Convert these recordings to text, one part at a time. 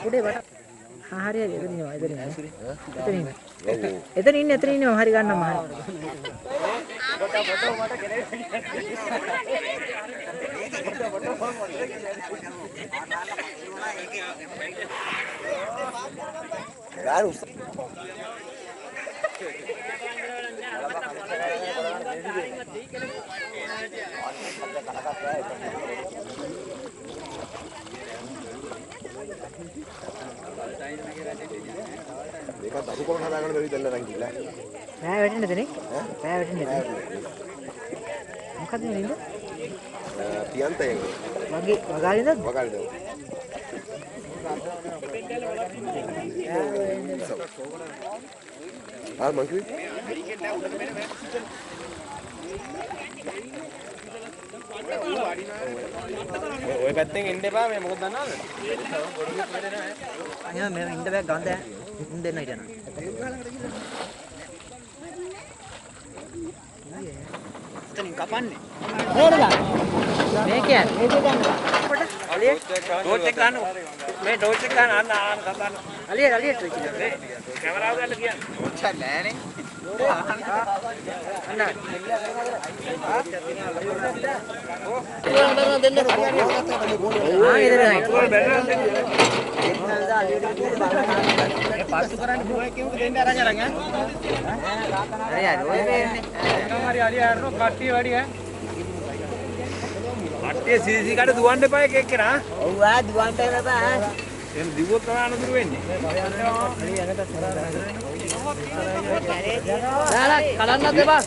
උඩේ වට හරි හරි එතන ඉන්නවා එතන ඉන්නවා හරි ගන්නම හරි මේක දරු කොරන හදාගන්න බැරි දෙල්ල නම් ගිහලා. රෑ වැටෙන්නද නේ? රෑ වැටෙන්නද? මොකද නෙලින්ද? තියන්තයෙන්. වගාලින්ද? වගාලින්ද. ආ මං කිව්වේ ඔය පැත්තෙන් එන්න එපා මේ මොකද දන්නවද? අයියා මේ ඉන්න බෑ ගඳ උන් දෙන්න හිටන. එතනින් කපන්නේ. නේද? මේ කියන්නේ අලිය ටෝච් එක ගන්න. මේ ටෝච් එක ගන්න අන්න කපන්න. අලිය ටෝච් එක. කැමරාව ගන්න කියන්නේ. ටෝච් එක නෑනේ. කට්ටිය සීසී කට දුවන්න එපා එක එක්කෙනා. ඔව් ආ දුවන්න එපා. එහෙනම් දිව්වොත් තමයි අනතුරු වෙන්නේ. දාලා කලන්නත් එපා.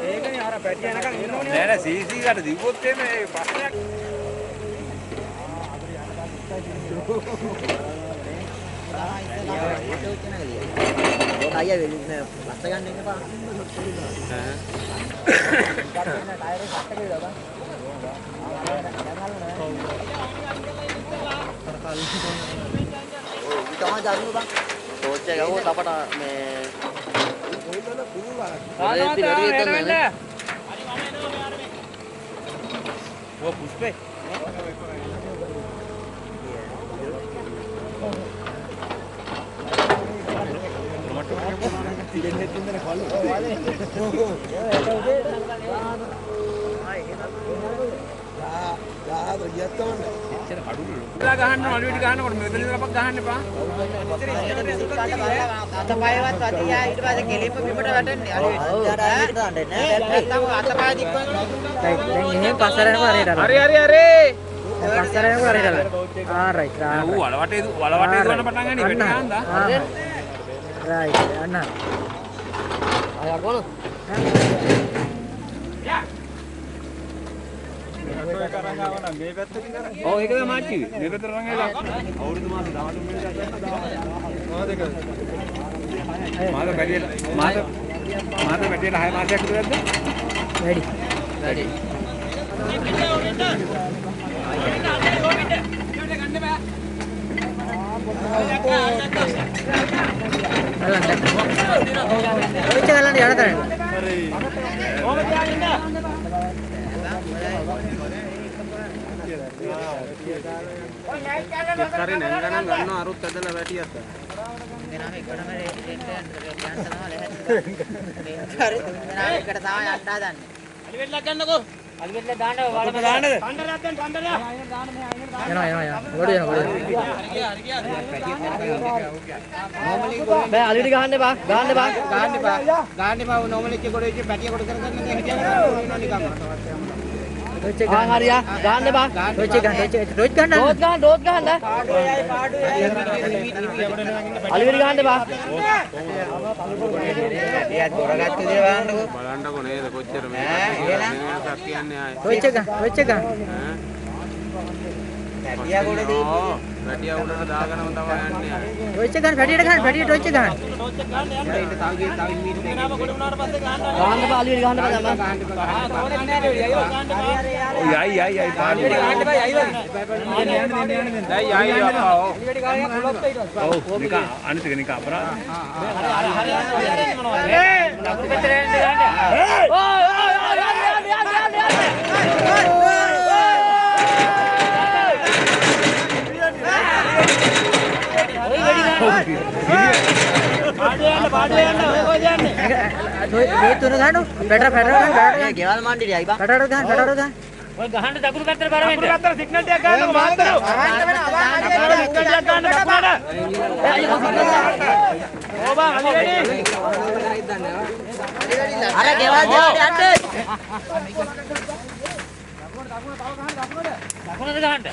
ඒකනේ අර පැටි යනකම් ඉන්නෝනේ. නෑ නෑ සීසී කට දිව්වොත් එමේ ප්‍රශ්නයක්. අයියා වෙලි නෑ ලස්ස ගන්න එන්න එපා. ටයර් එක කට්ට කියලා බං. තමයි දරුණු බං. ටෝච් එක ගහුවොත් අපට මේ ඔය පුෂ්පේ ගහන්න අලුවිට ගහනකොට මෙතන ඉඳලා අපක් ගහන්න එපා. අතපයවත් අතියා ඊට පස්සේ කෙලින්ම බිමට වැටෙන්නේ අලුවිට. නැත්තම් අතපය දික්වන. දැන් එහෙම පස්සර යනවා හරියට. හරි. පස්සර යනවා හරියට. රයිට්. ඌ වලවටේ දුවන්න පටන් ගන්නේ වෙන්න හන්දා. රයිට්. අන්න. අය කොන. මේ පැත්තකින් කරන්නේ. ඔව් ඒක තමයි මාච්චි. මේ පැත්තට රන් ඇවිල්ලා අවුරුදු මාස 13 වෙනිදා ගන්න 10. මාස පැටියට 6 මාසයක් විතරද? වැඩි. කරේ නැංගනම් ගන්න අරුත් ඇදලා වැටියත්. දෙනාම එකටම රේන්ට් යන්න තමයි ලැහැත්. හරි දෙනාම එකට තමයි යන්න හදන්නේ. අලිවෙල්ලක් ගන්නකෝ. අලිවෙල්ල දාන්න වලම දාන්නද? පණ්ඩරයක් දැන් පණ්ඩරයක්. යනවා. ගොඩ යනවා. බෑ අලිවිට ගහන්න එපා. ගහන්න එපා. නෝමල් එකේ ගොඩ ඉච්ච පැටිය කොට කරගෙන හිටියම වෙනවා නිකන්. ටොච් එක ගන්න හරියා ගන්න බා ටොච් ගන්න ඩෝත් ගන්න අලිවිලි ගන්න බා එයාත් දොරගත්ත දේ බලන්නකෝ නේද කොච්චර මේකක් කියන්නේ ආයේ ටොච් එක ගන්න පැටියා ගොඩ දෙන්නේ පැටිය උඩට දාගෙනම තමයි යන්නේ. ටොච් එක ගන්න පැටියට ගන්න පැටියට ටොච් එක ගන්න. ගහන්න බා අලුවට ගහන්න බා දැන්. ඔය යයි පාඩුවේ. දැන් යයි අප්පා. ඔව් නික අනිත් එක නික අපරාධ. මේ තුන ගන්න. පැටර ගන්න. ගෙවල් මණ්ඩියයි අයි බා. පැටර ගන්න. ඔය ගහන්න දකුණු පැත්තට බර වෙන්න. දකුණු පැත්තට සිග්නල් ටිකක් ගන්නකො මහත්තයෝ. සිග්නල් ටිකක් ගන්න දකුණට. ඕ බං අලි වැඩි. අර ගෙවල් දෙකට යන්න. දකුණට ගහන්න.